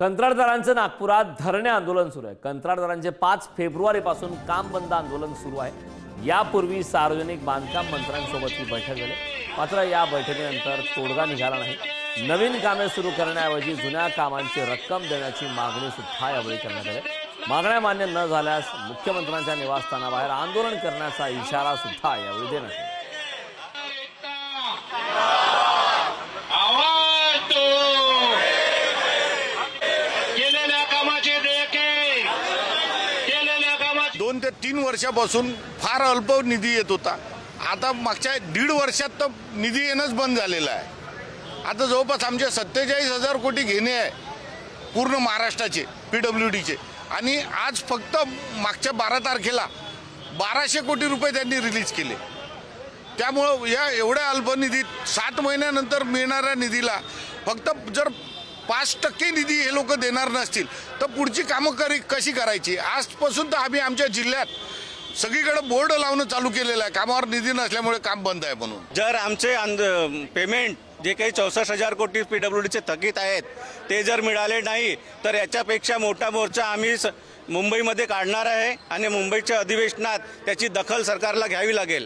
कंत्राटदारांचं नागपुरात धरणे आंदोलन सुरू आहे। कंत्राटदारांचे 5 फेब्रुवारीपासून काम बंद आंदोलन सुरू आहे। यापूर्वी सार्वजनिक बांधकाम मंत्र्यांसोबत ही बैठक झाली, मात्र या बैठकीनंतर तोडगा निघाला नाही। नवीन कामे सुरू करण्याऐवजी जुन्या कामांची रक्कम देण्याची मागणी सुद्धा यावेळी करण्यात आली। मागण्या मान्य न झाल्यास मुख्यमंत्र्यांच्या निवासस्थानाबाहेर आंदोलन करण्याचा इशारा सुद्धा यावेळी देण्यात आला। दोन ते 3 वर्षापासून फार अल्प निधी येत होता। आता मागच्या 1.5 वर्षात तर निधी येणंच बंद झालेला आहे। आता जवळपास आमचे 47,000 कोटी घेणे आहे पूर्ण महाराष्ट्राचे PWDचे, आणि आज फक्त मागच्या 12 तारखेला 1200 कोटी रुपये त्यांनी रिलीज केले। त्यामुळं या एवढ्या अल्प निधीत 7 महिन्यानंतर मिळणाऱ्या निधीला फक्त जर 5% निधी हे लोक देणार नसतील तर पुढची कामं कशी करायची। आजपासून तर आम्ही आमच्या जिल्ह्यात सगळीकडे बोर्ड लावणं चालू केलेलं आहे, कामावर निधी नसल्यामुळे काम बंद आहे म्हणून। जर आमचे पेमेंट जे काही 64,000 कोटी PWDचे थकीत आहेत ते जर मिळाले नाही तर याच्यापेक्षा मोठा मोर्चा आम्ही मुंबईमध्ये काढणार आहे आणि मुंबईच्या अधिवेशनात त्याची दखल सरकारला घ्यावी लागेल।